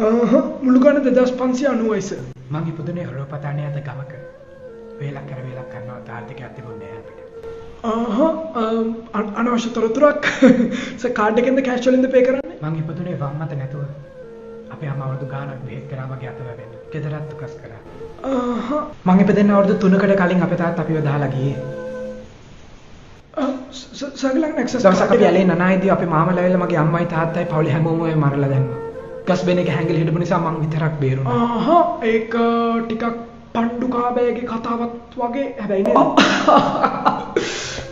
මුළු ගාන 2590යි සර්. මං ඉපදුනේ හොරපතන්නේ අත ගමක. වේලක් කරනවා ආර්ථිකයක් තිබුණේ නැහැ අපිට. අනවශ්‍ය තොරතුරක්. සර් කාඩ් එකෙන්ද කෑෂ් වලින්ද පේ කරන්නේ? මං ඉපදුනේ වම් මත නැතුව. අපේ අම්මා අවුරුදු ගානක් බෙහෙත් කරා මගේ අත වැවෙන්න. ගෙදරත් උකස් කරා. මං ඉපදෙන්න අවුරුදු 3කට කලින් අපේ තාත්තා අපිව දාලා ගියේ. සගලන් ඇක්සස් දවසක් අපි ඇලේ නනායිදී අපේ මාමලා ඇවිල්ලා මගේ අම්මයි තාත්තයි පවුලේ හැමෝම මරලා දැම්මා. ගස් බෙන් එක හැංගිලා හිටපු නිසා මං විතරක් බේරුණා. ඒක ටිකක් පණ්ඩු කාබෑගේ කතාවක් වගේ හැබැයි නේද?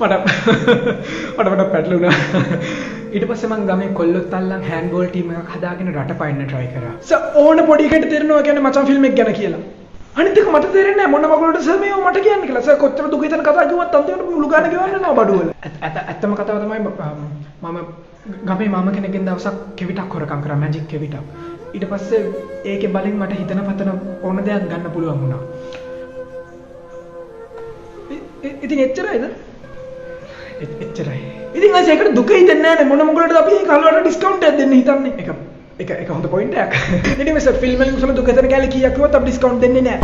මට පැටලුණා. ඊට පස්සේ මං ගමේ කොල්ලොත් අල්ලන් හෑන්ඩ්බෝල් ටීම් එකක් හදාගෙන රට පයින්න try කරා. සර් ඕන පොඩි එකට තේරෙනවා කියන්නේ මචං ෆිල්ම් එක ගැන කියලා. අනිත් එක මට තේරෙන්නේ නැහැ මොන මගලට සර් මේව මට කියන්න කියලා. සර් කොච්චර දුක හිතන කතා කිව්වත් අන්තිමට මුළු ගාන ගෙවන්න යනවා බඩුවල. ඇත්තම කතාව තමයි මම ගමේ මාම කෙනෙක්ගෙන් දවසක් කෙවිතක් හොරකම් කරා මැජික් කෙවිතක්. ඊට පස්සේ ඒකේ බලෙන් මට හිතන පතන ඕන දෙයක් ගන්න පුළුවන් වුණා. ඉතින් එච්චරයිද? එච්චරයි. ඉතින් අයිස ඒකට දුක හිතෙන්නේ නැහැ නේ මොන මොකටද අපි මේ කලවට ඩිස්කවුන්ට් එකක් දෙන්න හිතන්නේ. ඒක හොඳ පොයින්ට් එකක්. ඉතින් මේ සර් ෆිල්ම් එකේ මුසල දුක හිතන කැලේ කීයක් කිව්වත් අපි ඩිස්කවුන්ට් දෙන්නේ නැහැ.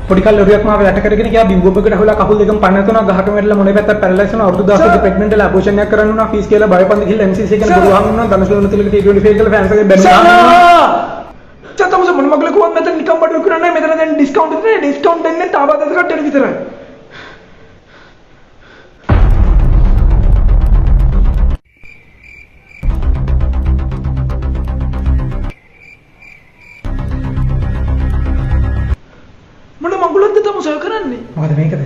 පොඩි කල් ලොරියක් මාව යට කරගෙන ගියා බිම්බොබ්බකට අහුලා කකුල් දෙකම පණ තුනක් ගහක වැටලා මොනේ පැත්තක් පැරලයිස් වුණා අවුරුදු 10ක ප්‍රෙග්නන්ට් වෙලා ඇබෝෂන් එකක් කරන්න වුණා ෆීස් කියලා බයපන්ද ගිහලා MCC එකෙන් බොරුවහන් වුණා ධනසලෝන තිලක T20 ෆේල් කරලා ෆෑන්ස් එකේ බැනුණා. චතමස මොන මගල කොහොමද මෙතන නිකම් බඩු විකුණන්නේ මෙතන දැන් ඩිස්කවුන්ට් දෙන්නේ ඩිස්කවුන්ට් දෙන්නේ තාවා දස කට්ටියට විතරයි. මොකද මේකද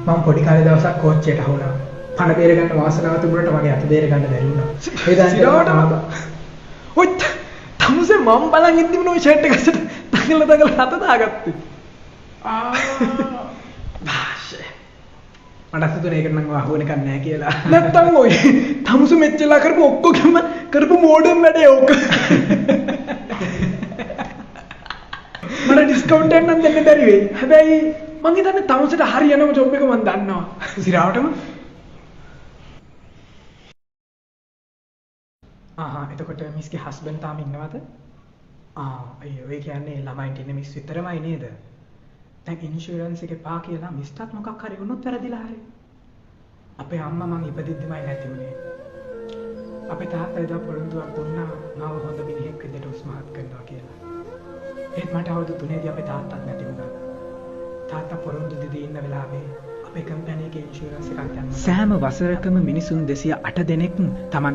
මම පොඩි කාලේ දවසක් කෝච්චියට අහුණා පණ බේර ගන්න වාසනාව තිබුණට මගේ අත බේර ගන්න බැරි වුණා ඒ දාන්නේ ඔය තමුසේ මම බලන් ඉද්දිම ඔය ෂර්ට් එක අස්සට තගල හත දාගත්තේ භාෂේ මට හිතුනේ ඒකට නම් අහුවෙන එකක් නැහැ කියලා නැත්තම් ඔය තමුසේ මෙච්චලා කරපු ඔක්කොගෙම කරපු මෝඩම් වැඩේ ඕක මට ඩිස්කවුන්ට් එකක් නම් දෙන්න බැරි වෙයි හැබැයි මං හිතන්නේ තමුසේට හරියනම ජොබ් එක මං දන්නවා සිරාවටම එතකොට මිස්ගේ හස්බන්ඩ් තාම ඉන්නවද? අයියෝ ඒ කියන්නේ ළමයින්ට ඉන්න මිස් විතරමයි නේද? දැන් ඉන්ෂුරන්ස් එකේ පා කියලා මිස්ටත් මොකක් හරි වුණොත් වැරදිලා හරි. අපේ අම්මා මං ඉපදිද්දිමයි නැති වුණේ. අපේ තාත්තා එදා පොරොන්දුවක් දුන්නා මාව හොඳ මිනිහෙක් විදිහට උස්මහත් කරනවා කියලා. ඒත් මට අවුරුදු 3දී අපේ තාත්තත් නැති වුණා. තාත්තා පොරොන්දු දෙදී ඉන්න වෙලාවේ අපේ කම්පැනි එකේ ඉන්ෂුරන්ස් එකක් යනවා. සෑම වසරකම මිනිසුන් 208 දෙනෙක් තමන්